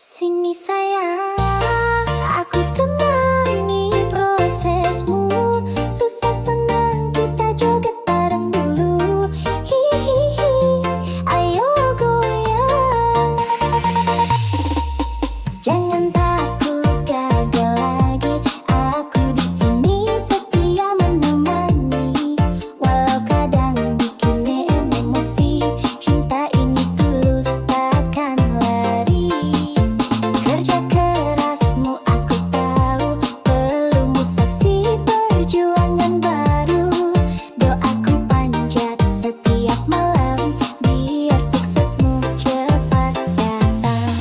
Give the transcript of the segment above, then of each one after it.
Sini sayang, aku temani prosesmu. Susah senang kita joget bareng dulu. Hihihi, ayo goyang. Jangan takut gagal lagi. Aku di sini setia menemani. Walau kadang bikin emosi, cinta ini tulus takkan lari. Kerja kerasmu aku tahu, pelumu saksi perjuangan baru. Doaku panjat setiap malam, biar suksesmu cepat datang.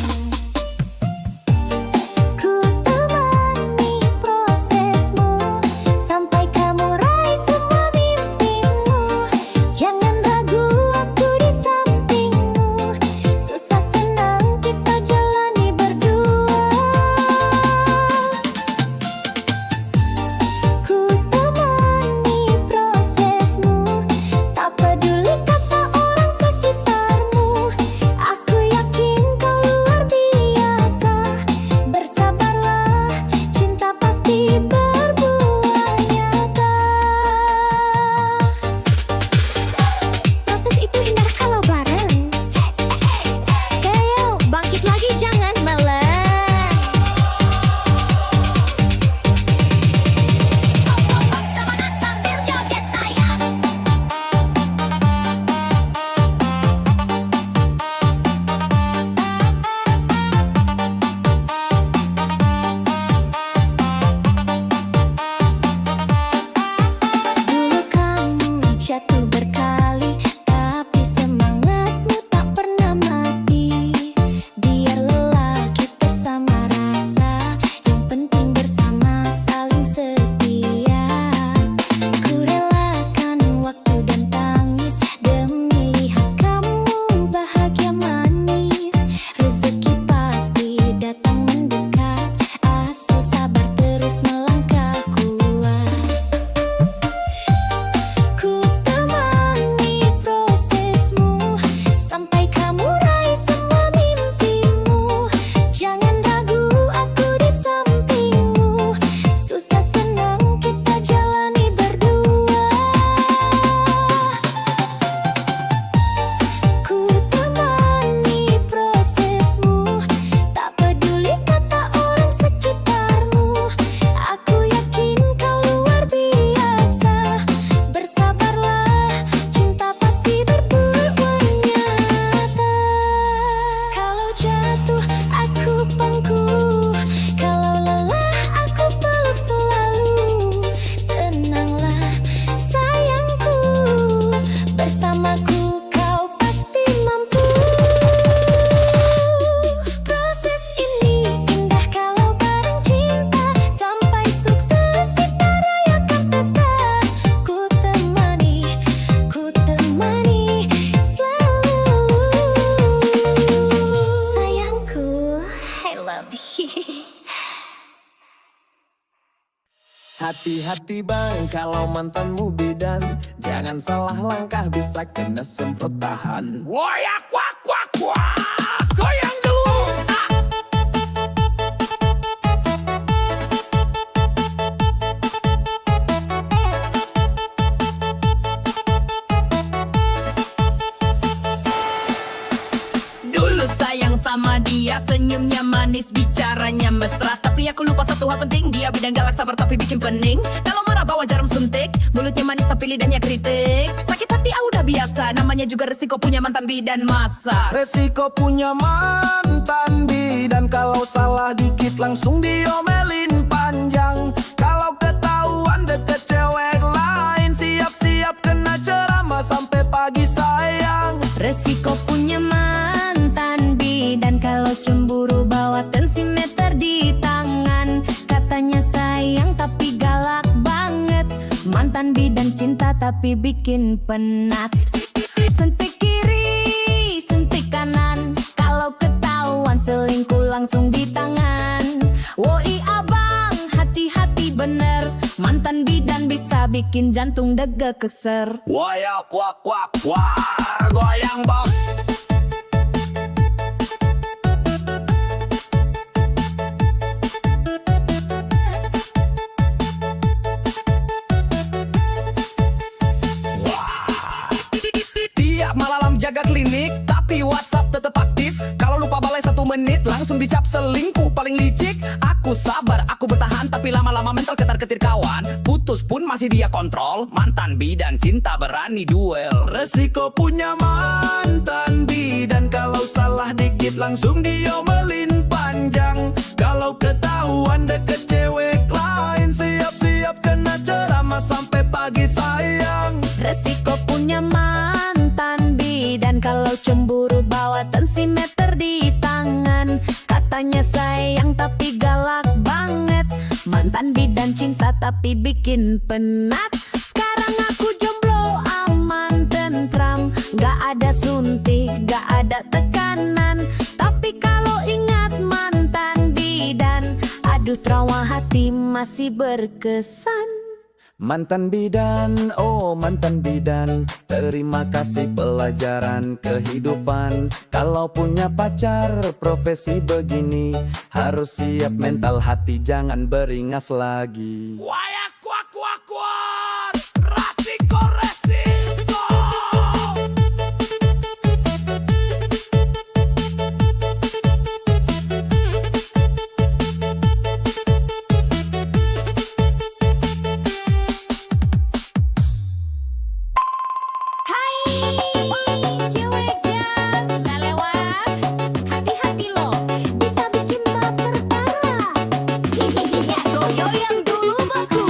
Ku temani prosesmu, sampai kamu raih semua mimpimu. Jangan ragu, aku di sampingmu. Susah senang kita jalani berdua. Ku temani prosesmu, tak peduli kata orang sekitarmu. Aku yakin kau luar biasa. Bersabarlah, cinta pasti berbuah nyata. Proses itu indah kalau bareng. Ayo, bangkit lagi, jangan meleng. Sambil joget sayang. Dulu kamu jatuh berkali, tapi semangatmu tak pernah mati. Biar lelah kita sama rasa, yang penting bersama saling setia. Ku relakan waktu dan tangis demi lihat kamu bahagia manis. Rezeki pasti datang mendekat, asal sabar terus melangkah kuat. Ku temani prosesmu, sampai kamu raih semua mimpimu. Jangan ragu, aku di sampingmu. Susah senang kita jalani berdua. Ku temani prosesmu, tak peduli kata orang sekitarmu. Aku yakin kau luar biasa. Bersabarlah, cinta pasti berbuah nyata. Kalau jatuh, aku pangku. Kalau lelah, aku peluk selalu. Tenanglah, sayangku. Bersamaku kau pasti mampu. Proses ini indah kalau bareng cinta. Sampai sukses kita rayakan pesta. Ku temani selalu. Sayangku, I love you. Hati-hati bang kalau mantanmu bidan, jangan salah langkah bisa kena semprot tahan. Woyak wak wak wak, goyang dulu. Dulu sayang sama dia, senyumnya manis, bicaranya mesra. Tapi aku lupa satu hal penting, dia bidang galak, sabar tapi bikin pening. Kalau marah bawa jarum suntik, mulutnya manis tapi lidahnya kritik. Sakit hati udah biasa, namanya juga resiko punya mantan bidan masa. Resiko punya mantan bidan, kalau salah dikit langsung diomelin panjang. Kalau ketahuan deket cewek lain, siap-siap kena ceramah sampai pagi sayang. Resiko punya mantan bidan, kalau cemburu bawa tensimeter di tangan. Katanya sayang tapi galak banget. Mantan bidan cinta tapi bikin penat. Suntik kiri, suntik kanan. Kalau ketahuan selingkuh langsung di tangan. Woi abang, hati-hati bener. Mantan bidan bisa bikin jantung deg keser. Woyak wak wak wak, goyang bos. jaga klinik, tapi WhatsApp tetap aktif. Kalau lupa balai 1 menit, langsung dicap selingkuh paling licik. Aku sabar, aku bertahan, tapi lama-lama mental ketar-ketir kawan. Putus pun masih dia kontrol. Mantan bidan cinta berani duel. Resiko punya mantan bidan, kalau salah dikit langsung diomelin panjang. Kalau ketahuan deket cewek lain, siap-siap kena ceramah sampai pagi sayang. Resiko punya mantan bidan, kalau cemburu bawa tensimeter di tangan. Katanya sayang tapi galak banget. Mantan bidan cinta tapi bikin penat. Sekarang aku jomblo aman tentram, gak ada suntik, gak ada tekanan. Tapi kalau ingat mantan bidan, aduh trauma hati masih berkesan. Mantan bidan, oh mantan bidan, terima kasih pelajaran kehidupan. Kalau punya pacar profesi begini, harus siap mental hati, jangan beringas lagi. Wayak kuak kuak kuak, resiko resiko. Cewek jas udah lewat, hati-hati loh, bisa bikin baper parah. Hihihi, goyang dulu bosku.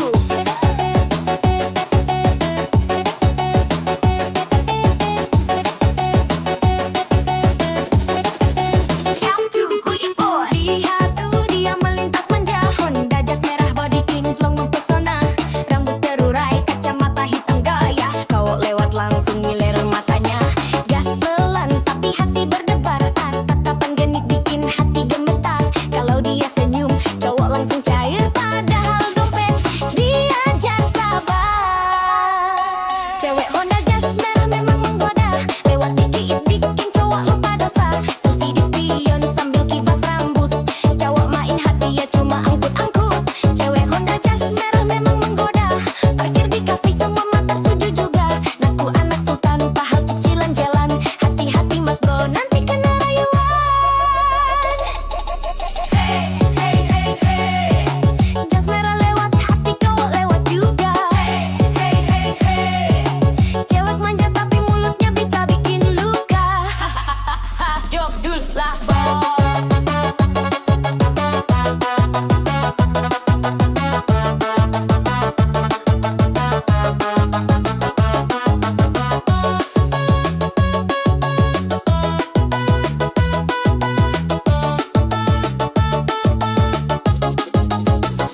Lihat tuh dia melintas manja, Honda jas merah body kinclong mempesona. Rambut terurai, kacamata hitam gaya, cowok lewat langsung ngiler matanya. Gas pelan tapi hati berdebar, tatapan genit bikin hati gemetar. Kalau dia senyum, cowok langsung cair, padahal dompet diajar sabar. Cewek Honda jas merah memang menggoda, lewat dikit bikin cowok lupa dosa. Selfie di spion sambil kibas rambut, cowok main hati ya cuma angkut-angkut. Cewek Honda jas merah memang menggoda, parkir di kafe semua mata tuju juga. Naku anak sultan, pahal cicilan jalan, hati-hati mas bro nanti kena rayuan. Hey hey hey hey, jas merah lewat, hati cowok lewat juga. Hey hey hey hey, cewek manja tapi mulutnya bisa bikin luka. Jogdul lah bos.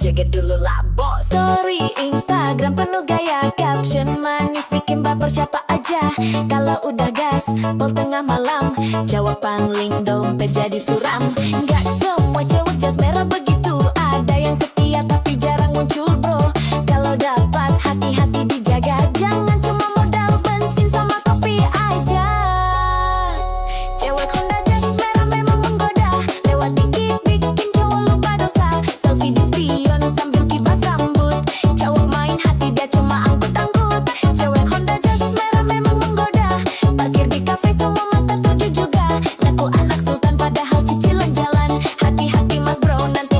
Jaga dulu lah bos. Story Instagram penuh gaya, caption manis bikin baper siapa aja. Kalau udah gas, pol tengah malam, jawab pangling dompet jadi suram. Gak semua cewek jas merah begitu, ada yang setia tapi jarang muncul bro. Kalau dapat hati-hati dijaga, jangan cuma modal bensin sama kopi aja. Cewek Honda jas merah memang menggoda, lewat dikit bikin cowok lupa dosa. Selfie di spion sambil kibas rambut, cowok main hati dia cuma angkut-angkut. Cewek Honda jas merah memang menggoda, parkir di kafe semua mata tuju juga. Naku anak sultan padahal cicilan jalan, hati-hati mas bro nanti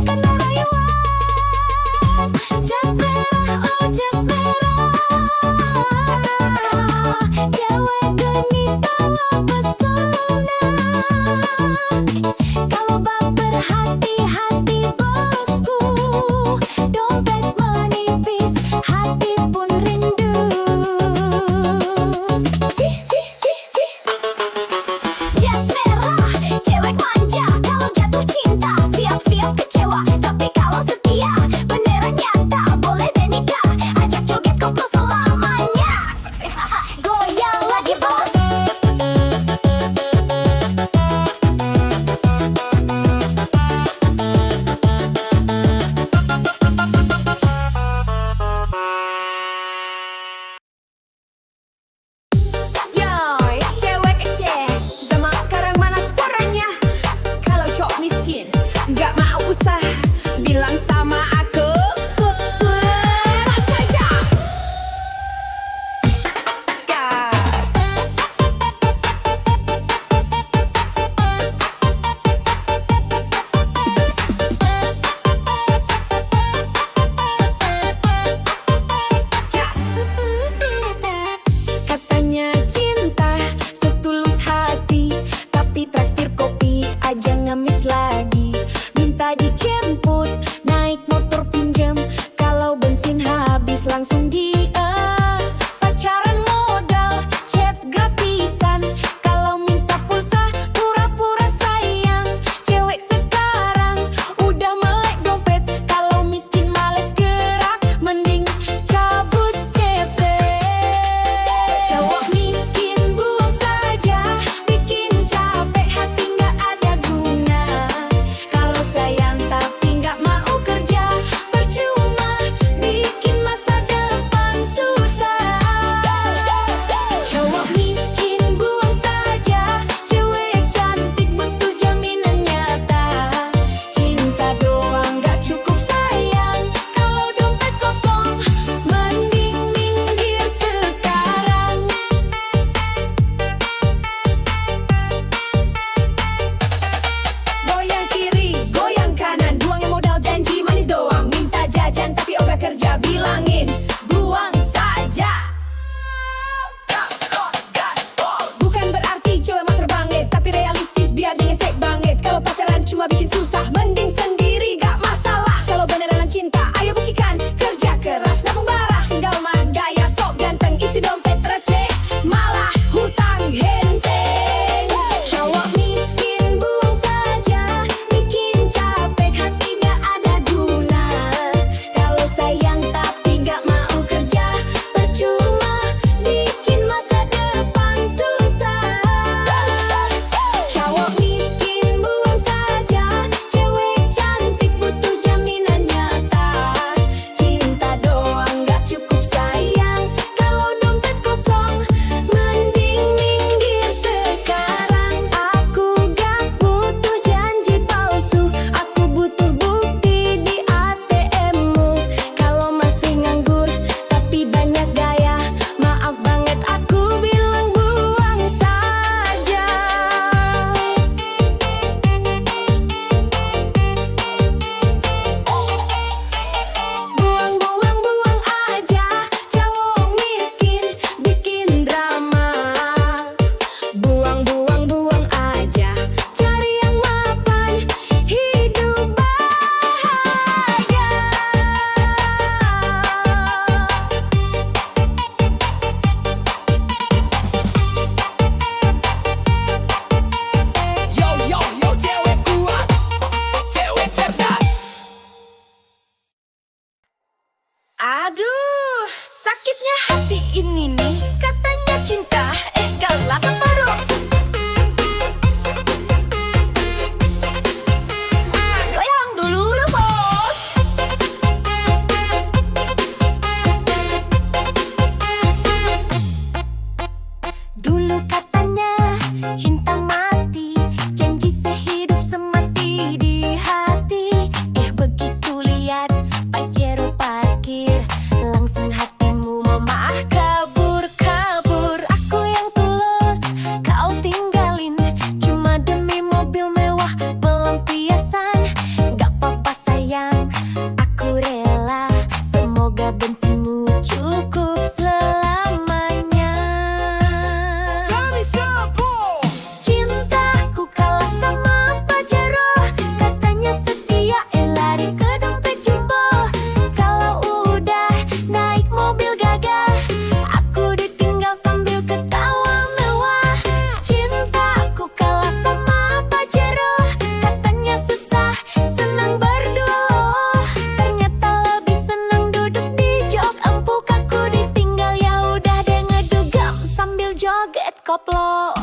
koplo.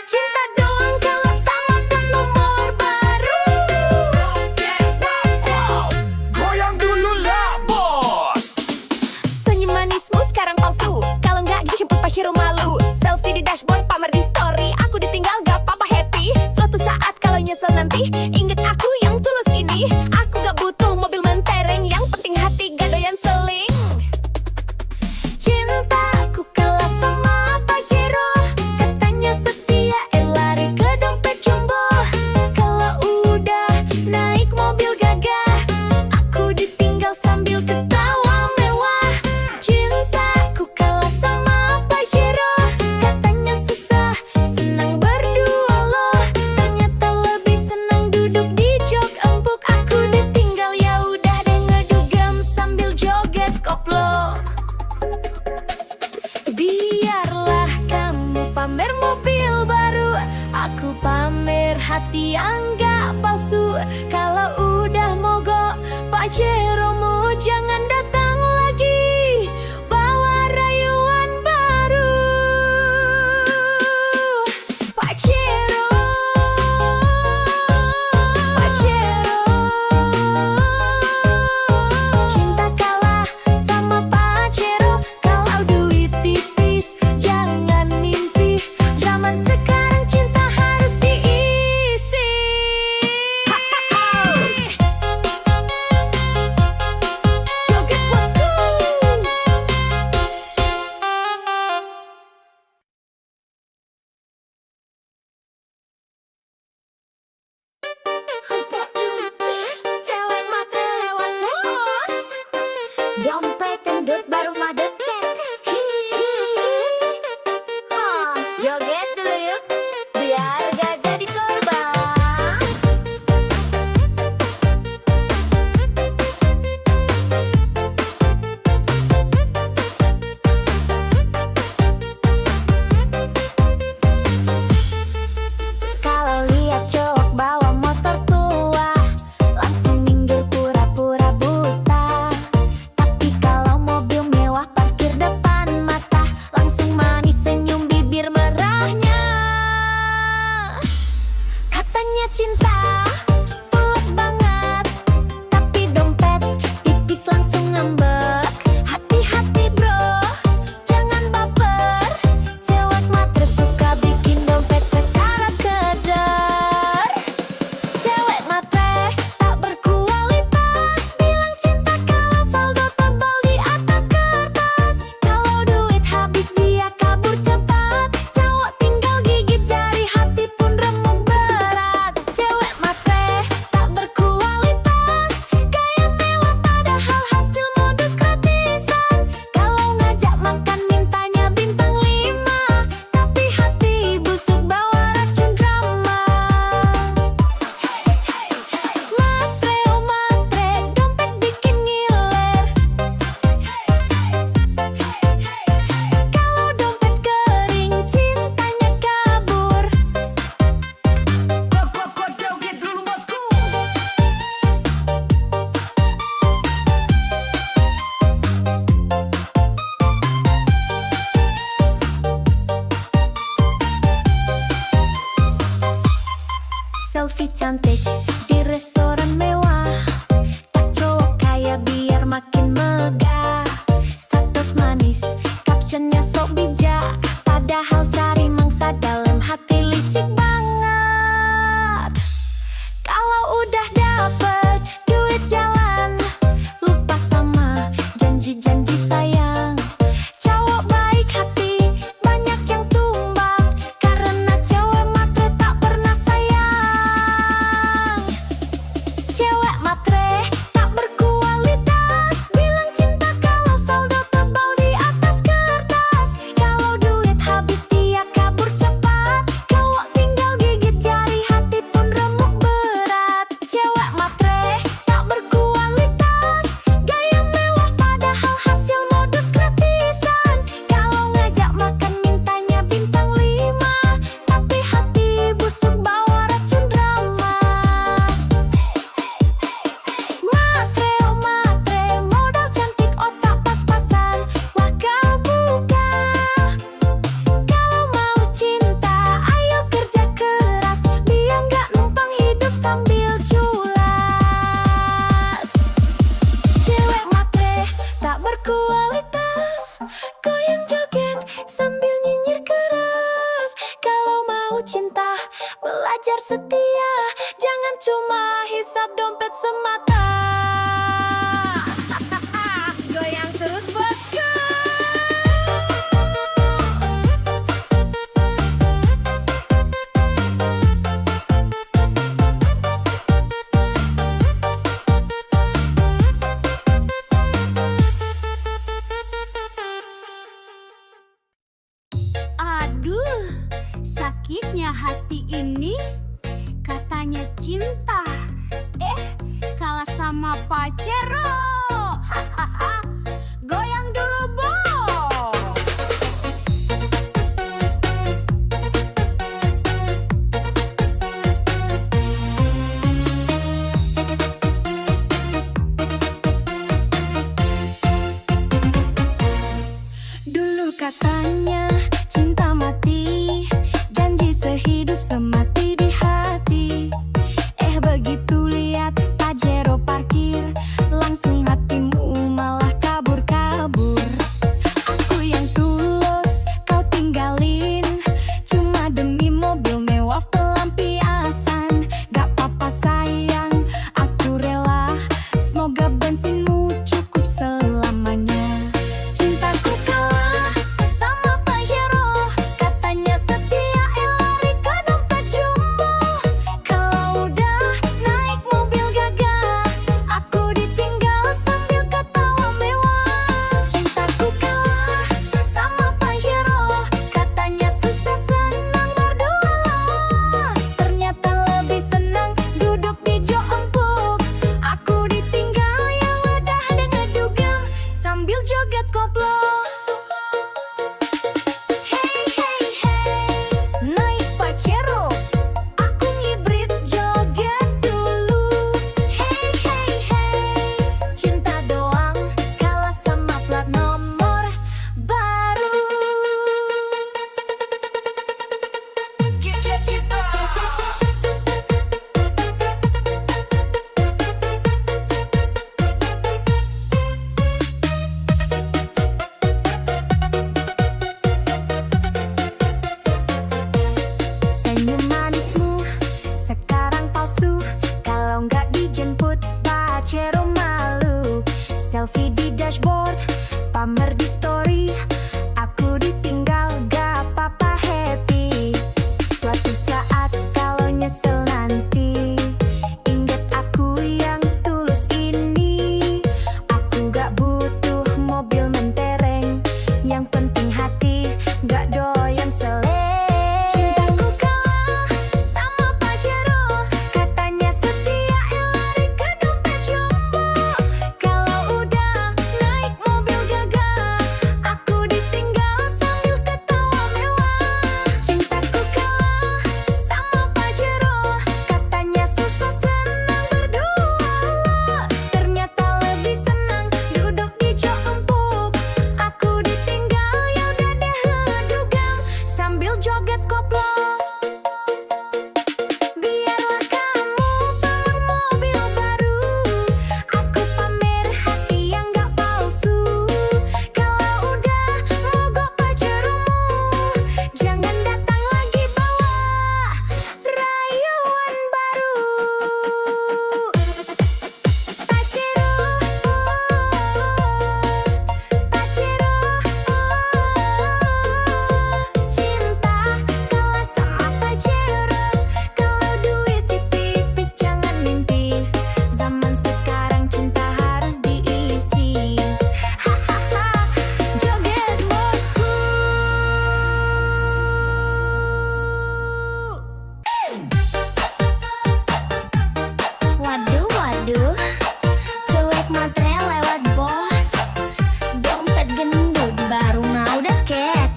Cinta doang kalau sama plat nomor baru. Goyang dulu lah bos. Senyum manismu sekarang palsu. Kalau nggak bikin Papa Hero malu. Selfie di dashboard, pamer di story. Aku ditinggal gak apa-apa happy. Suatu saat kalau nyesel nanti, inget aku yang tulus ini. Aku gak butuh mobil mentereng, yang penting hati gak doyan seling. Cintaku kalah sama Pak Hero. Katanya setia, lari ke dompet jumbo. Kalau udah naik mobil gagah, aku ditinggal sambil ketawa mewah. Cintaku kalah sama Pak Hero. Katanya susah, senang berdua loh. Ternyata lebih senang duduk di jok empuk. Aku ditinggal ya udah deh ngedugem sambil joget koplo. Biarlah kamu pamer mobil baru, aku pamer hati yang gak palsu. Kalau udah mogok, Pak Jeromo jangan datang lagi, bawa rayuan baru. Pak Jero, Pak Jero, cinta kalah sama Pak Jero. Kalau duit tipis, jangan mimpi. Zaman sekarang cinta harus diisi. Joget bosku. Cewek matre lewat bos. Dompet gendut baru mah deket. Joget dulu yuk, biar gak jadi korban. Kalau lihat cowok bawa motor tua, langsung minggir pura-pura buta. Tapi kalau mobil sakitnya hati ini, katanya cinta, kalah sama Pacero. Hahaha, goyang dulu, Bo. Dulu katanya cinta mati, janji sehidup semati di hati. Begitu lihat Pajero parkir, langsung hatimu malah kabur-kabur. Aku yang tulus kau tinggalin, cuma demi mobil mewah pelampiasan. Gak apa-apa sayang, aku rela, semoga bensinmu cukup selamanya. Cintaku kalah sama Pajero, katanya setia lari ke dompet jumbo. Kalau udah naik mobil gagah, aku ditinggal sambil ketawa mewah. Cintaku kalah sama Pajero, katanya susah senang berdua. Ternyata lebih senang duduk di jok empuk. Aku ditinggal ya udah dengan dugem sambil joget koplo. Hey hey hey, naik Pajero, aku ngibrit joget dulu. Hey hey hey, cinta doang kalah sama plat nomor baru. Senyum manismu sekarang palsu, kalau nggak dijemput Pajero malu. Selfie di dashboard, pamer di story, aku ditinggal gak apa-apa happy. Suatu saat kalau nyesel nanti, ingat aku yang tulus ini. Aku gak butuh mobil mentereng, yang penting hati gak doyan seleng. Cintaku kalah sama Pajero, katanya setia lari ke dompet jumbo. Kalau udah naik mobil gagah, aku ditinggal sambil ketawa mewah. Cintaku kalah sama Pajero, katanya susah senang berdua. Ternyata lebih senang duduk di jok empuk. Aku ditinggal ya udah deh ngedugem sambil joget koplo. Biarlah kamu bawa mobil baru, aku pamer hati yang gak palsu. Kalau udah mogok Pajeromu, jangan datang lagi bawa rayuan baru. Pajero, Pajero, cinta kalah sama Pajero. Kalau duit tipis jangan mimpi, zaman sekarang cinta harus diisi. Hahaha, joget bosku. Waduh, waduh, cuek matre lewat bos. Dompet gendut baru mau deket.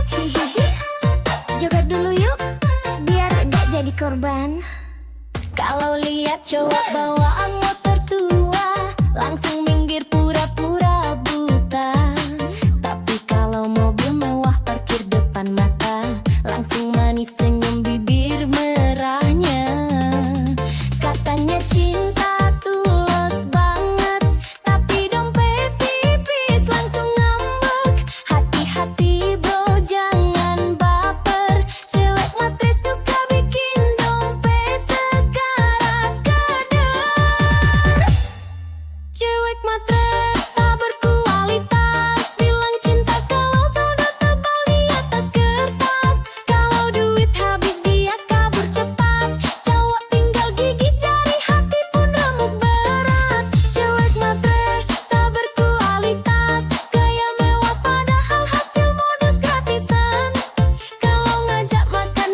Hihihi, joget dulu yuk, biar gak jadi korban. Kalau lihat cowok bawaan motor tua, langsung minggir pura-pura buta. Tapi kalau mobil mewah parkir depan mata, langsung manis senyum bibir merahnya. Katanya cinta tulus banget, tapi dompet tipis langsung ngambek. Hati-hati bro, jangan baper, cewek matre suka bikin dompet sekarat kadar. Cewek matre tak berkualitas, bilang cinta kalau saldo tebal di atas kertas. Kalau duit habis dia kabur cepat, cowok tinggal gigit jari, hati pun remuk berat. Cewek matre tak berkualitas, gaya mewah padahal hasil modus gratisan. Kalau ngajak makan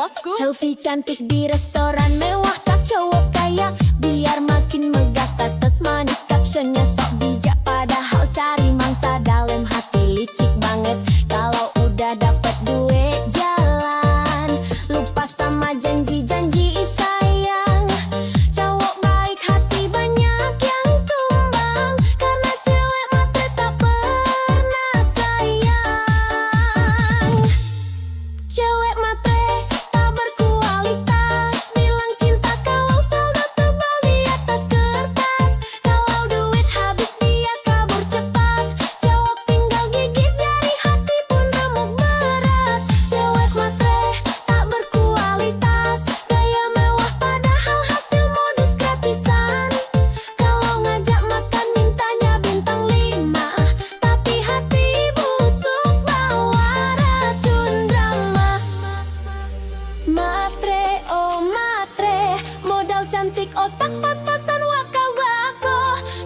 bosku. Selfie cantik di restoran mewah, tak cowok kaya biar makin megah. Status manis, captionnya sok bijak, padahal cari mangsa dalam hati licik banget. Kalau udah dapet duit jalan, lupa sama janji-janji sayang. Cowok baik hati banyak yang tumbang, karena cewek matre tak pernah sayang. Cewek matre tak berkualitas, bilang cinta kalau saldo tebal di atas kertas. Kalau duit habis dia kabur cepat, cowok tinggal gigit jari, hati pun remuk berat. Cewek matre tak berkualitas, gaya mewah padahal hasil modus gratisan. Kalau ngajak makan mintanya bintang 5, tapi hati busuk bawa racun drama. Matre, oh matre, modal cantik otak pas-pasan wakau bako.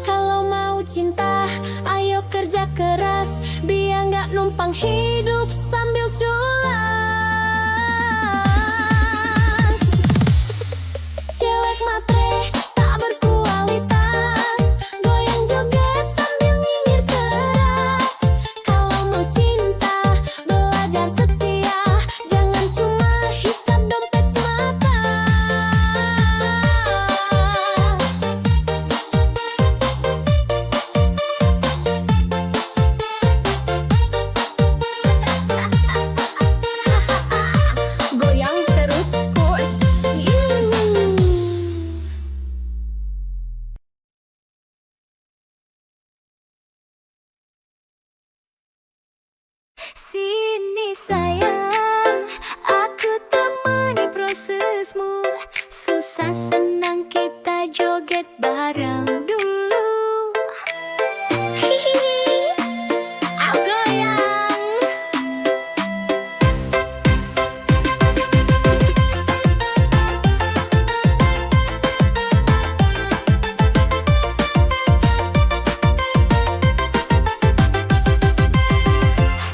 Kalau mau cinta, ayo kerja keras, biar nggak numpang hidup sambil culas. Cewek matre tak berkualitas, goyang joget sambil nyinyir keras. Kalau mau cinta, belajar setia, jangan cuma hisap dompet semata. Goyang terus, push. Sini sayang, aku temani prosesmu. Susah senang kita joget bareng dulu. Hihihi, aku goyang.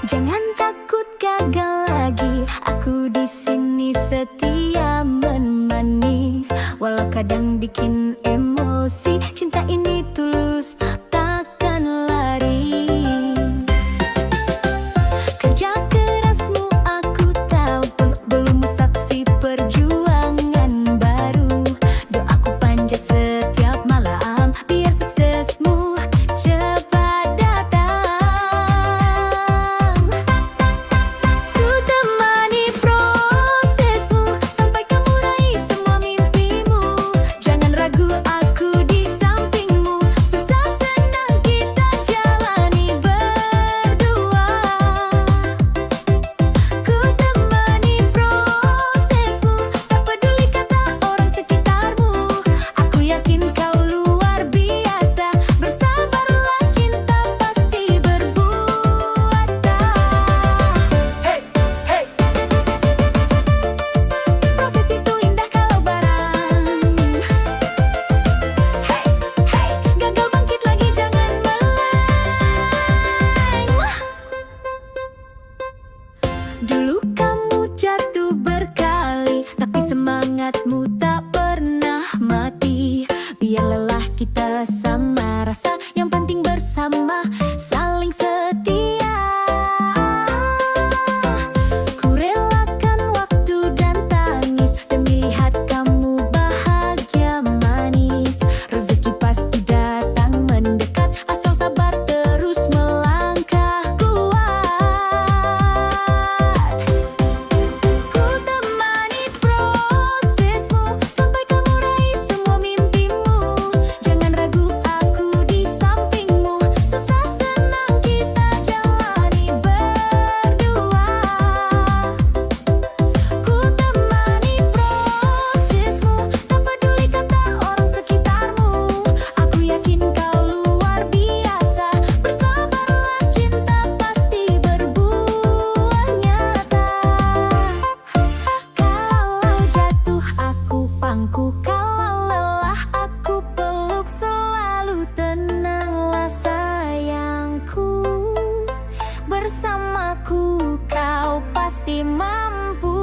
Jangan takut gagal lagi, aku di sini setia menemani. Walau kadang bikin emosi, cinta ini tulus, takkan lari. Kerja kerasmu aku tahu, belum saksi perjuangan baru. Doaku panjat setiap malam, biar suksesmu cepat datang. Ku temani prosesmu sampai kamu raih semua mimpimu. Jangan ragu, aku di sampingmu. Susah senang kita jalani berdua. Ku temani prosesmu, tak peduli kata orang sekitarmu. Aku yakin kau luar biasa, bersabarlah, cinta pasti berbuat Proses itu indah kalau bareng. Gagal bangkit lagi, jangan meleng. Dulu kamu jatuh berkali, tapi semangatmu tak pernah mati. Biar lelah kita sama rasa, yang penting bersama, saling setia. Ku relakan waktu dan tangis demi lihat kamu bahagia manis. Rezeki pasti datang mendekat, asal sabar terus melangkah kuat. Ku temani prosesmu sampai kamu raih semua mimpimu. Jangan ragu, aku di sampingmu. Susah senang kita jalani berdua. Ku temani prosesmu, tak peduli kata orang sekitarmu. Aku yakin kau luar biasa, bersabarlah, cinta pasti berbuah nyata. Kalau jatuh aku pangku, kalau lelah aku peluk, selalu tenanglah sayangku. Bersamaku kau pasti mampu.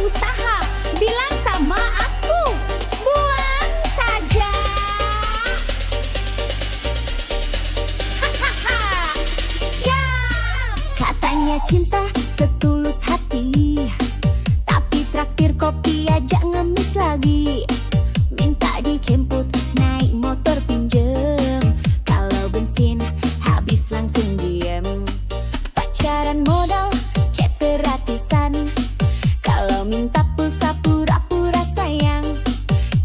usaha. Bilang sama aku, buang saja. Hahaha. Ya. Katanya cinta setulus hati, tapi traktir kopi aja ngemis lagi. Minta dijemput naik motor pinjem, kalau bensin habis langsung diem. Pacaran modal chat gratisan, kalau minta pulsa pura-pura sayang.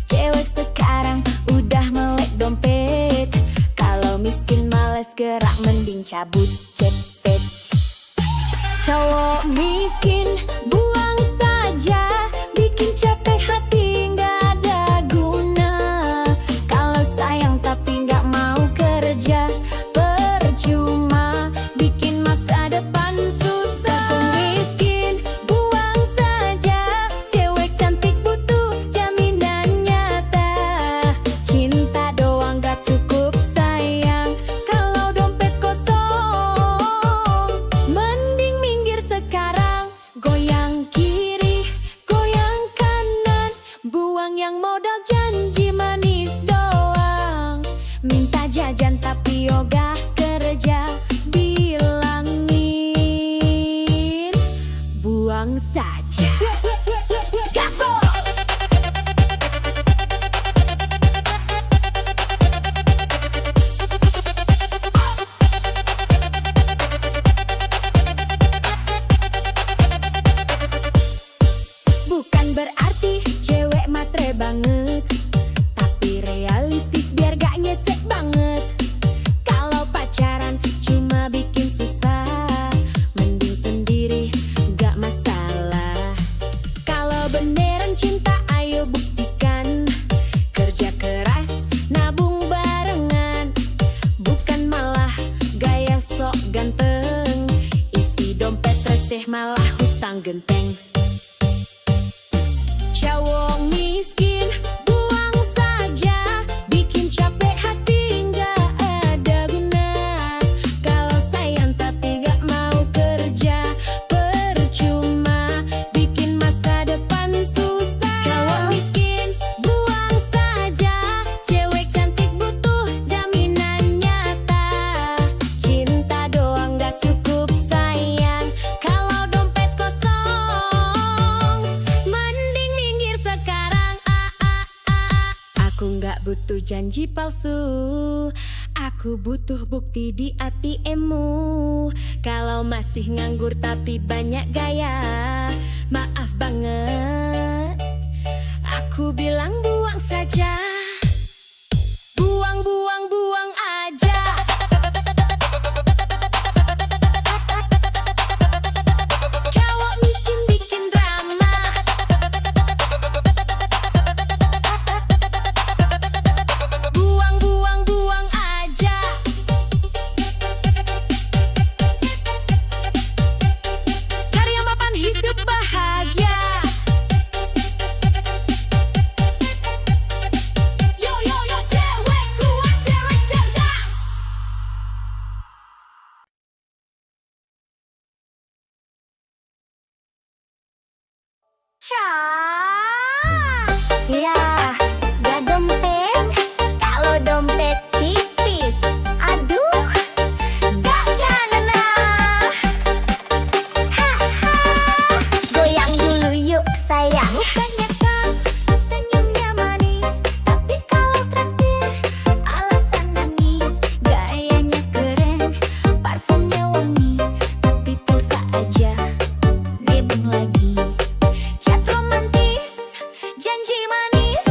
Cewek sekarang udah melek dompet, kalau miskin males gerak mending cabut cepet. Cowok miskin buang saja, bikin capek hati nggak ada guna. Kalau sayang tapi nggak mau kerja, percuma bikin masa depan susah. Cowok miskin buang saja, cewek cantik butuh jaminan nyata. Cinta doang nggak cukup sayang, kalau dompet kosong. Mending minggir sekarang, goyang kiri, goyang kanan, buang yang modal janji manis doang. Minta jajan tapi ogah kerja, bilangin buang saja. Gaspol! Bukan berarti cewek matre banget, tapi realistis biar gak nyesek banget. Kalau pacaran cuma bikin susah, mending sendiri gak masalah. Kalau beneran cinta ayo buktikan, kerja keras nabung barengan, bukan malah gaya sok ganteng, isi dompet receh malah hutang genteng. Cowok miskin buang saja, bikin capek hati nggak ada guna. Kalau sayang tapi nggak mau kerja, percuma bikin masa depan susah. Cowok miskin buang saja, cewek cantik butuh jaminan nyata. Cinta doang nggak cukup sayang, kalau dompet kosong. Mending minggir sekarang, Aku nggak butuh janji palsu, aku butuh bukti di ATM-mu. Kalau masih nganggur tapi banyak gaya, maaf banget, aku bilang buang saja. Buang, buang, buang aja. Cowok miskin bikin drama, buang, buang, buang aja. Cari yang mapan hidup bahagia. Yo, yo, yo, cewek kuat, cewek cerdas. Ya, gak dompet, kalau dompet tipis, aduh, gak kena. Haha, goyang dulu yuk sayang. Bukannya kau senyumnya manis, tapi kalau traktir alasan nangis. Gayanya keren, parfumnya wangi, tapi pulsa aja nebeng lagi. Chat romantis, janji manis,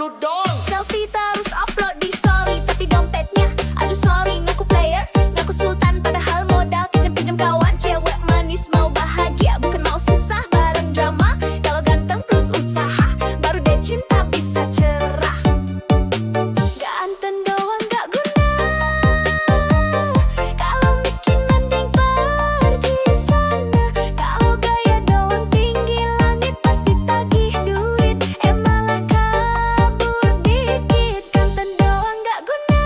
dulu dong. Selfie terus upload di story, tapi dompetnya aduh sorry, ngaku player, ngaku sultan, padahal modal kejam-kejam kawan. Cewek manis mau bahagia, bukan mau susah bareng drama. Kalau ganteng plus usaha, baru deh cinta bisa cerah. Ganteng doang gak guna, kalau miskin mending pergi sana. Kalau gaya doang tinggi langit pasti tagih duit, malah kabur dikit. Ganteng doang gak guna,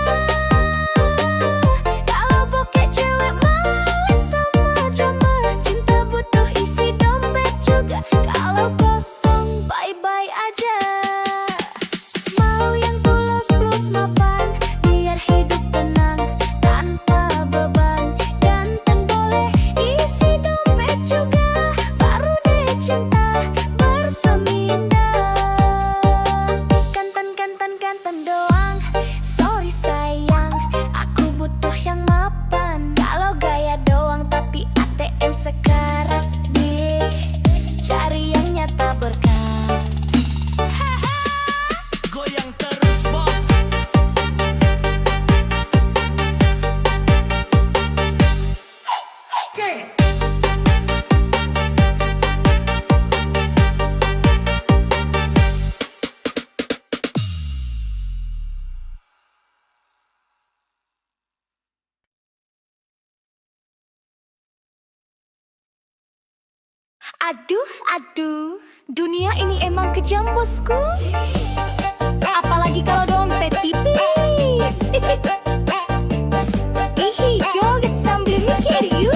kalau bokeh cewek males sama drama. Cinta butuh isi dompet juga, kalau kosong bye-bye aja. Mau yang tulus plus mapan, biar hidup tenang tanpa beban. Ganteng boleh isi dompet juga, baru deh cinta bersemindah. Ganteng doang, sorry sayang, aku butuh yang mapan. Kalau gaya doang tapi ATM sekarat deh, cari yang nyata berkah. Goyang terus bos. Aduh, dunia ini emang kejam bosku. Apalagi kalau dompet tipis. Ih, joget sambil mikir yuk.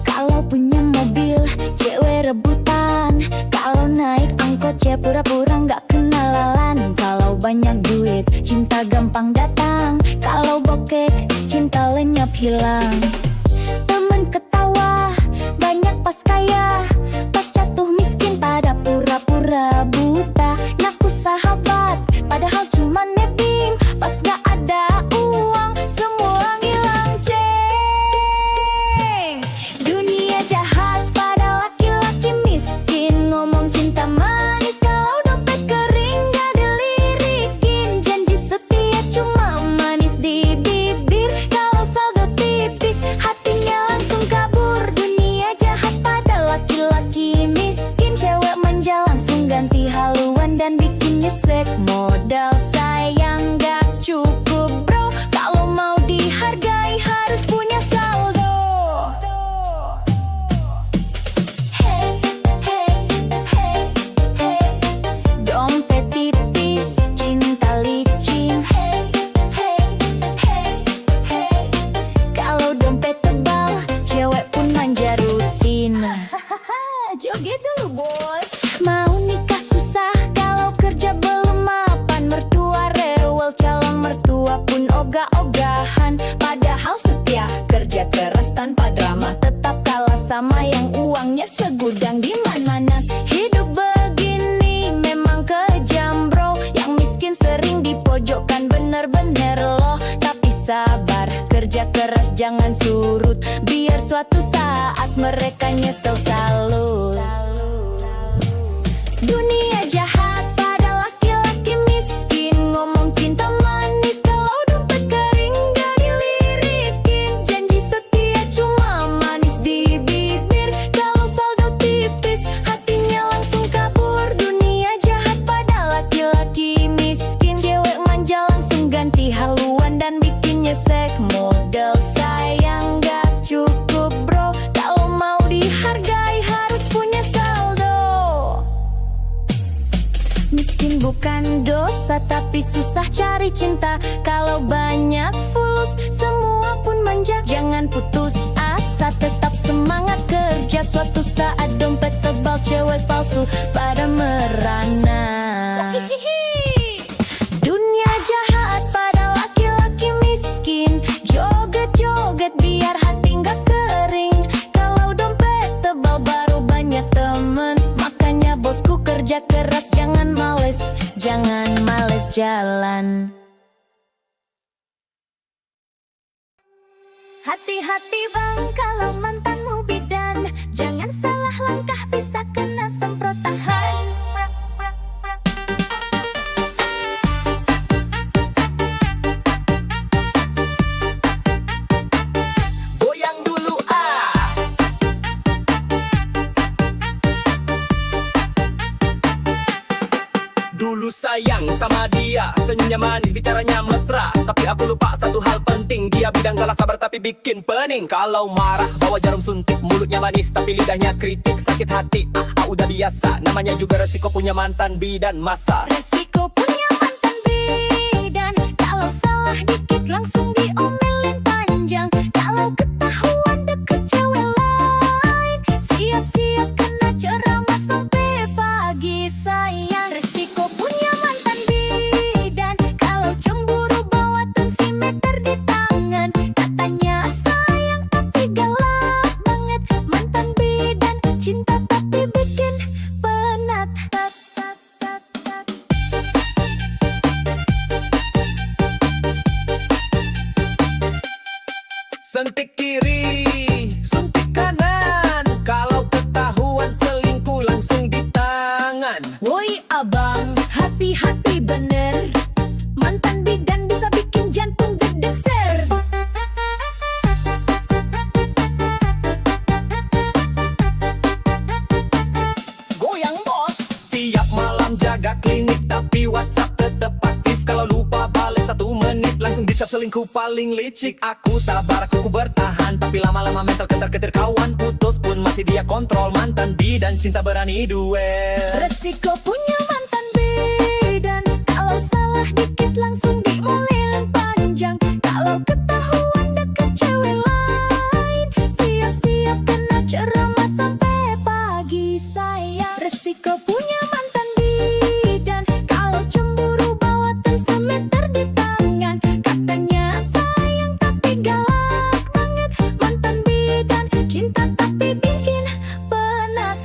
Kalau punya mobil, cewek rebutan. Kalau naik angkot, cewek pura-pura nggak kenalan. Kalau banyak duit, cinta gampang datang. Kalau bokek, cinta lenyap hilang. Temen ketawa, banyak pas kaya. Pas jatuh miskin, pada pura-pura buta. Ngaku sahabat, padahal cuma nebeng. Pas gak ada uang, semua ngilang ceng. Dunia jahat pada laki-laki miskin. Ngomong cinta manis, kalau dompet kering gak dilirikin. Janji setia cuma manis di bibir, kalau saldo tipis hatinya langsung kabur. Dunia jahat pada laki-laki miskin. Cewek manja langsung ganti haluan dan bikin nyesek. Modal sayang gak cukup bro, kalau mau dihargai harus punya saldo. Hey, hey, hey, hey, dompet tipis, cinta licin. Hey, hey, hey, hey, kalau dompet tebal, cewek pun manja rutin. Joget dulu bos. Mau nikah susah, kalau kerja belum mapan. Mertua rewel, calon mertua pun ogah-ogahan. Padahal setia, kerja keras tanpa drama. Tetap kalah sama yang uangnya segudang di mana-mana. Hidup begini memang kejam bro, yang miskin sering dipojokkan bener-bener loh. Tapi sabar, kerja keras jangan surut, biar suatu saat mereka nyesel salut. Dunia jahat pada laki-laki miskin. Ngomong cinta manis, kalau dompet kering gak dilirikin. Janji setia cuma manis di bibir, kalau saldo tipis hatinya langsung kabur. Dunia jahat pada laki-laki miskin. Cewek manja langsung ganti haluan dan bikin nyesek. Modal sayang gak cukup bro, kalau mau dihargai harus punya saldo. Miskin bukan dosa, tapi susah cari cinta. Kalau banyak fulus, semua pun manja. Jangan putus asa, tetap semangat kerja. Suatu saat dompet tebal, cewek palsu pada merana. Dunia jahat pada laki-laki miskin. Joget-joget biar hati nggak kering. Kalau dompet tebal, baru banyak temen. jalan. Hati-hati bang kalau mantanmu bidan, jangan salah langkah bisa kena semprotan. Goyang dulu ah. Dulu sayang sama dia, senyumnya manis, bicaranya mesra. Tapi aku lupa satu hal penting, dia bidang galak sabar tapi bikin pening. Kalau marah bawa jarum suntik, mulutnya manis tapi lidahnya kritik. Sakit hati, udah biasa, namanya juga resiko punya mantan bidan masa. Resiko punya mantan bidan, kalau salah dikit langsung diomelin panjang. Kalau ketahuan deket cewek lain, siap-siap kena ceramah sampai pagi sayang. Resiko punya mantan bidan, kalau cemburu bawa tensimeter di tangan. Katanya sayang tapi galak banget, mantan bidan cinta tapi bikin penat. Sentik kiri, suntik kanan. Kalau ketahuan selingkuh langsung di tangan. Woi abang, hati-hati bener, mantan bidan bisa bikin jantung gedeg ser. Goyang bos. Tiap malam jaga klinik tapi WhatsApp tetep aktif. Kalau lupa bales 1 menit langsung dicap selingkuh paling licik. Aku sabar, aku bertahan, tapi lama-lama mental ketar-ketir. Kawan putus pun masih dia kontrol. Mantan bidan cinta berani duel. Resiko punya mantan bidan, kalau salah dikit langsung diomelin panjang. Kalau ketahuan deket cewek lain, siap-siap kena ceramah sampai pagi sayang. Resiko punya mantan bidan, kalau cemburu bawa tensimeter di tangan. Katanya sayang tapi galak banget, mantan bidan cinta tapi bikin penat.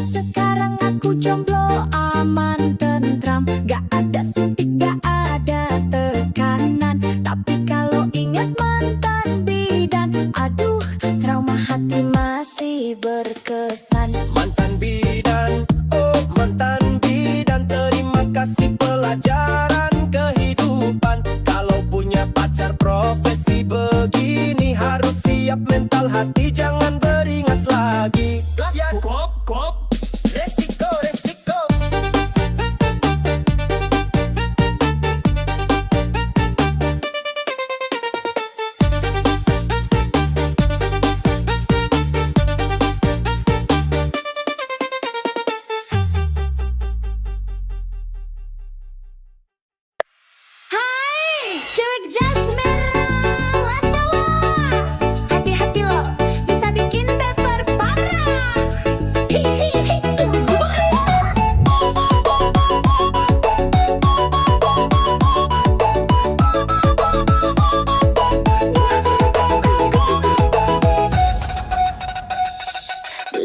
Sekarang aku jomblo aman tentram, gak ada suntik gak ada tekanan. Tapi kalau ingat mantan bidan, aduh trauma hati masih berkesan. Mantan bidan, oh mantan bidan, terima kasih pelajaran kehidupan. Kalau punya pacar profesi begini, harus siap mental hati, jangan beringas lagi. Ya kop, resiko, resiko. Hai, cewek jas merah, latawa. Hati-hati lo, bisa bikin baper parah.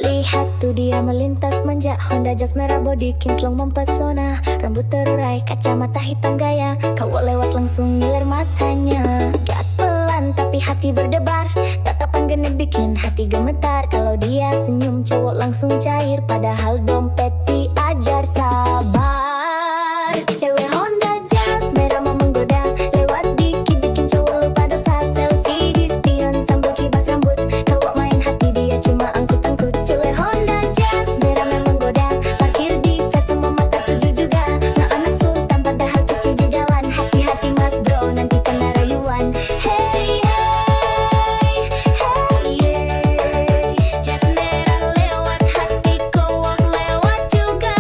Lihat tuh dia melintas manja, Honda jas merah body kinclong mempesona. Rambut terurai, kacamata hitam gaya, kau lewat langsung ngiler matanya. Gas pelan tapi hati berdebar, tatapan genit bikin hati gemetar. Kalau dia senyum cowok langsung cair, padahal dompet diajar sabar. Cewek Honda jas merah mau menggoda, lewat dikit bikin cowok lupa dosa. Selfie di spion sambil kibas rambut, kau main hati dia cuma angkut-angkut. Cewek Honda jas merah memang menggoda, parkir di face semua mata tuju juga. Nggak anak sultan padahal cici jalan, hati-hati mas bro nanti kena rayuan. Hey hey hey yeah, jas merah lewat hati kau lewat juga.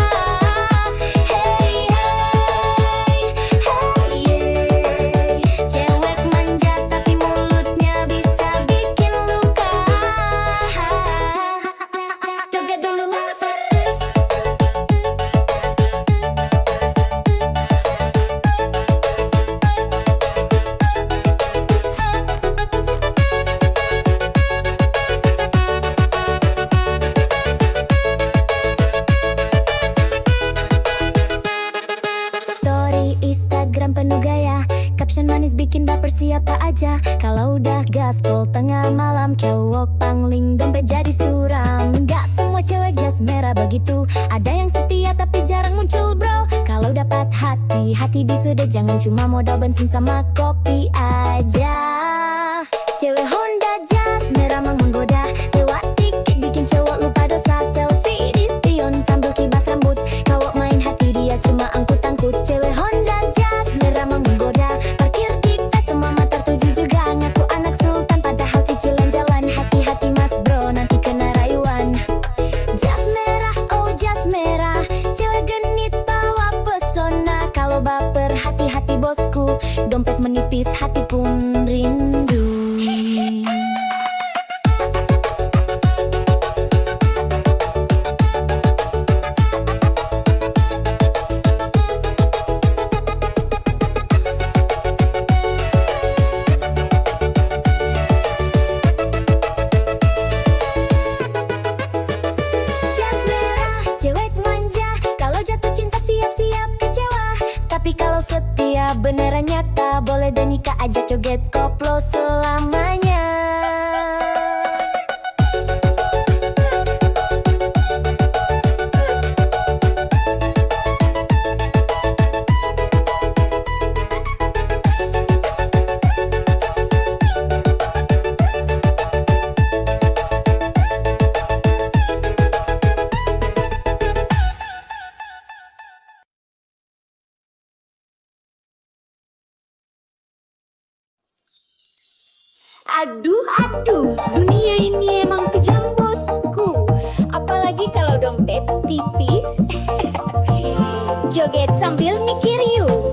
Kalau udah gaspol tengah malam cowok pangling dompet jadi suram. Gak semua cewek jas merah begitu, ada yang setia tapi jarang muncul bro. Kalau dapat hati, hati beat sudah jangan cuma modal bensin sama kopi aja. Cewek Honda jas merah menggoda, lewat dikit bikin cowok lupa dosa. Selfie di spion sambil kibas rambut, kalau main hati dia cuma angkut-angkut. Cewek Honda jas merah menggoda, parkir di tes semua mata tertuju juga. Ngaku anak sultan padahal cicilan jalan. Hati-hati mas bro nanti kena rayuan. Jas merah, oh jas merah, cewek genit bawa pesona. Kalau baper hati-hati bosku, dompet menipis hati pun rindu. Jas merah, cewek manja, kalau jatuh cinta siap-siap kecewa. Tapi kalau setia beneran nyata, boleh dan nikah aja joget koplo selamanya. Aduh, dunia ini emang kejam bosku. Apalagi kalau dompet tipis. Joget sambil mikir yuk.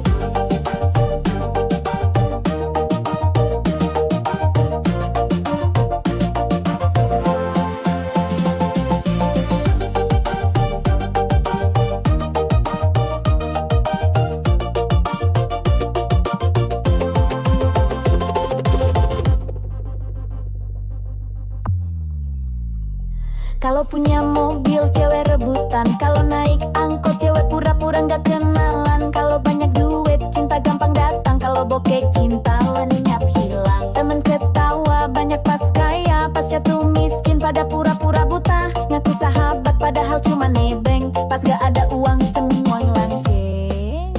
Kalau punya mobil cewek rebutan, kalau naik angkot cewek pura-pura nggak kenalan. Kalau banyak duit cinta gampang datang, kalau bokeh cinta lenyap hilang. Temen ketawa banyak pas kaya, pas jatuh miskin pada pura-pura buta. Ngaku sahabat padahal cuma nebeng, pas gak ada uang semua lanceng.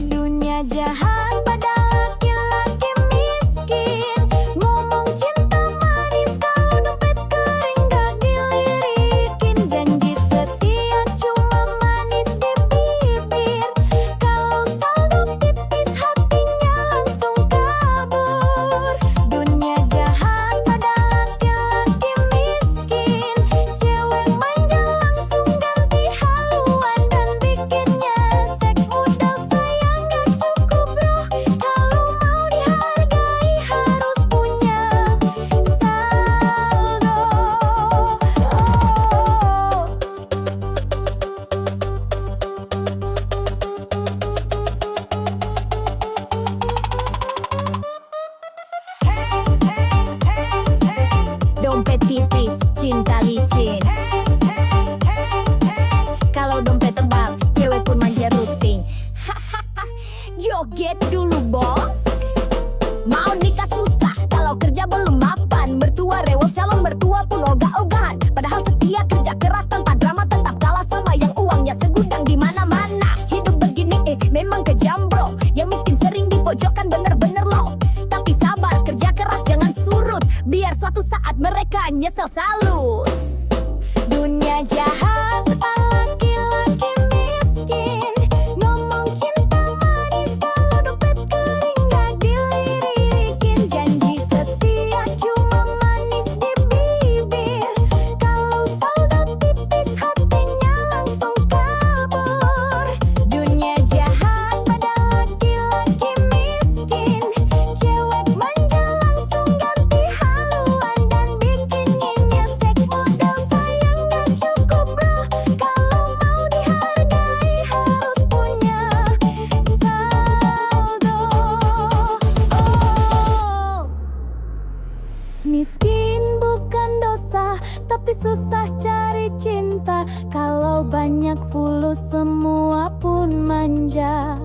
Dunia jahat pada laki-laki miskin, ngomong cinta manis kalau dompet kering gak dilirikin. Janji setia cuma manis di bibir, kalau saldo tipis hatinya langsung kabur. Dunia jahat pada laki-laki miskin, cewek manja langsung ganti haluan dan bikinnya sek. Modal sayang gak cukup bro, kalau mau dihargai harus punya saldo. Dompet tipis, cinta licin. Kalau dompet tebal, cewek pun manja rutin. Joget dulu bos. Mau nikah susah, kalau kerja belum mapan. Mertua rewel, calon mertua pun ogah-ogahan. Padahal setia kerja keras tanpa drama, tetap kalah sama yang uangnya segudang di mana-mana. Hidup begini memang kejam bro, yang miskin sering di pojokan bener-bener low. Tapi sabar, kerja keras jangan surut, biar suatu saat mereka nyesel salut. Dunia jahat laki-laki miskin, ngomong cinta manis kalau dompet kering gak dilirikin. Janji setia cuma manis di bibir, kalau saldo tipis hatinya langsung kabur. Dunia jahat pada laki-laki miskin, cewek manja langsung ganti haluan dan bikinnya nyesek. Modal sayang gak cukup bro, kalau mau dihargai harus punya saldo. Miskin bukan dosa, tapi susah cari cinta. Kalau banyak fulus semua pun manja.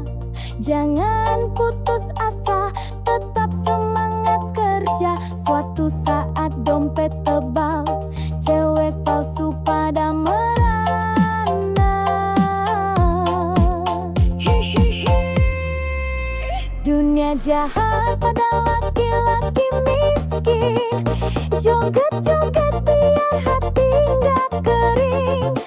Jangan putus asa, tetap semangat kerja. Suatu saat dompet tebal, cewek palsu pada merana. Dunia jahat pada laki-laki miskin, joget-joget biar hati nggak kering.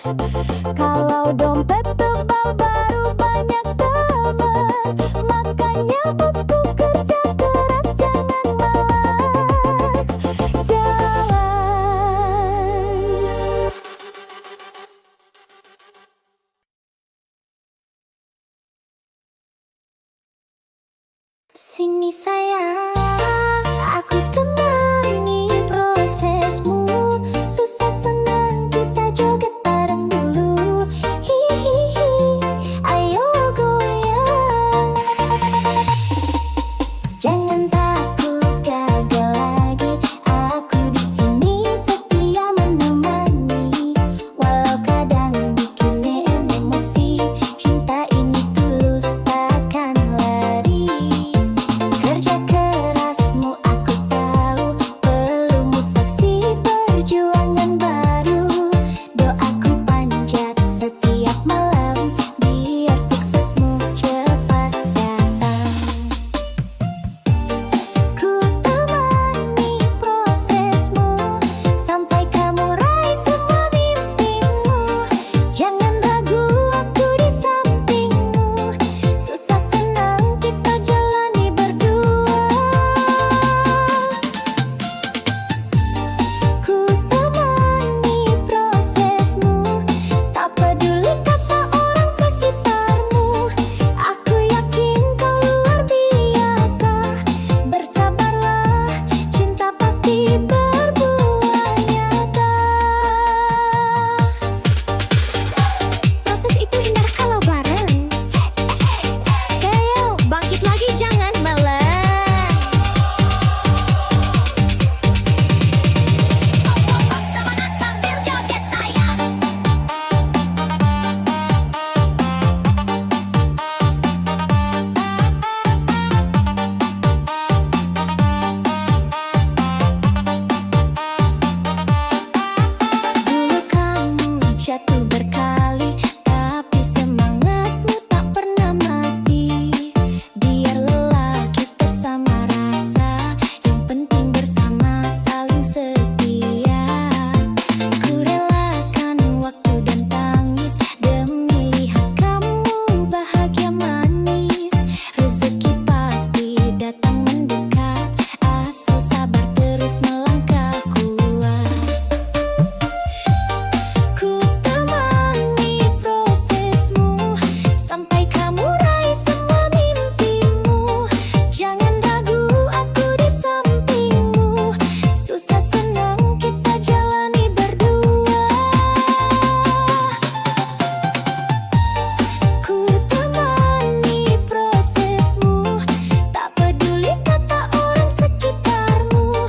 Kalau dompet tebal baru banyak teman, makanya bosku kerja keras, jangan malas jalan. Sini sayang, aku temani prosesmu. Susah senang kita joget bareng dulu. Hihihi, ayo goyang. Jangan takut gagal lagi, aku di sini setia menemani. Walau kadang bikin emosi, cinta ini tulus takkan lari. Kerja kerasmu aku tahu, pelumu saksi perjuangan baru. Doaku panjat setiap malam, biar suksesmu cepat datang. Ku temani prosesmu, sampai kamu raih semua mimpimu. Jangan ragu, aku di sampingmu. Susah senang kita jalani berdua. Ku temani prosesmu, tak peduli kata orang sekitarmu. Aku yakin kau luar biasa. Bersabarlah, cinta pasti berbuah nyata. Proses itu indah kalau bareng. Ayo bangkit lagi, jangan malas. Sambil joget sayang. Dulu kamu jatuh berkali, tapi semangatmu tak pernah mati. Biar lelah kita sama rasa, yang penting bersama saling setia. Ku relakan waktu dan tangis demi lihat kamu bahagia manis. Rezeki pasti datang mendekat, asal sabar terus melangkah kuat. Ku temani prosesmu, sampai kamu raih semua mimpimu. Jangan ragu, aku di sampingmu. Susah senang kita jalani berdua. Ku temani prosesmu, tak peduli kata orang sekitarmu.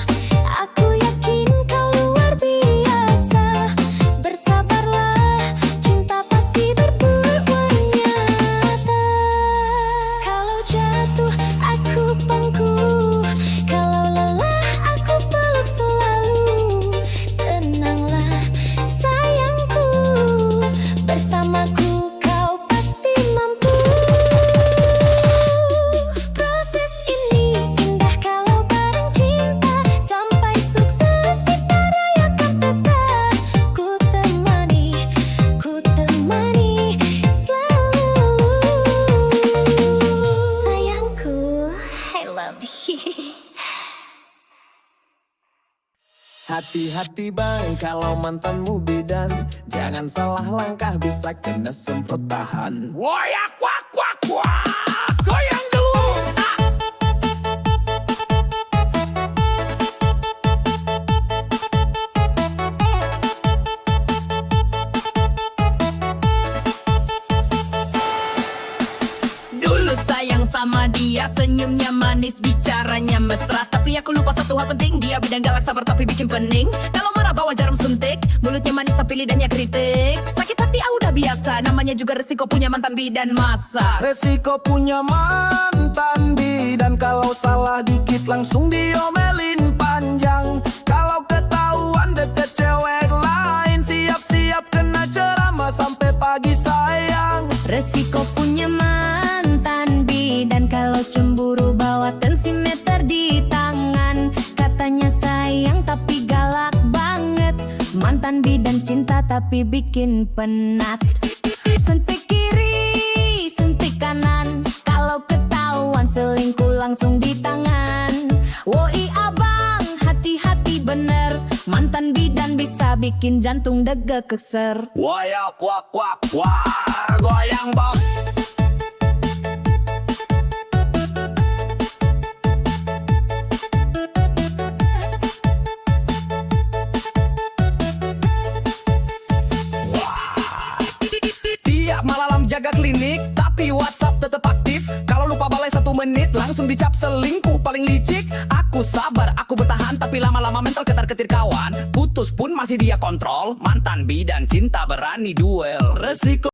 Aku yakin kau luar biasa. Bersabarlah, cinta pasti berbuah nyata. Kalau jatuh aku pangku, kalau lelah aku peluk selalu. Tenanglah sayangku, bersamaku kau pasti mampu. Proses ini indah kalau bareng cinta, sampai sukses kita rayakan pesta. Ku temani selalu. Sayangku, I love you. Hati-hati bang kalau mantanmu bidan, jangan salah langkah bisa kena semprot tahan. Woyak wak wak wak, goyang dulu. Dulu sayang sama dia, senyumnya manis, bicaranya mesra. Tapi aku lupa satu hal penting, dia bidang galak, sabar tapi bikin pening. Kalau marah bawa jarum suntik, mulutnya manis tapi lidahnya kritik. Sakit hati udah biasa, namanya juga resiko punya mantan bidan masa. Resiko punya mantan bidan, kalau salah dikit langsung diomelin panjang. lagi sayang. Resiko punya mantan bidan, kalau cemburu bawa tensimeter di tangan. Katanya sayang tapi galak banget, mantan bidan cinta tapi bikin penat. Suntik kiri, suntik kanan, kalau ketahuan selingkuh langsung di tangan. Woi abang, hati-hati bener, mantan bidan bisa bikin jantung dege keser. Wayak wak wak war, goyang bos. Tiap malam jaga klinik, tapi WhatsApp tetap aktif. Kalau lupa balai 1 menit, langsung dicap selingkuh paling licik. Aku sabar, aku bertahan, tapi lama-lama mental ketar-ketir kawan. Putus pun masih dia kontrol, mantan bidan cinta berani duel. Resiko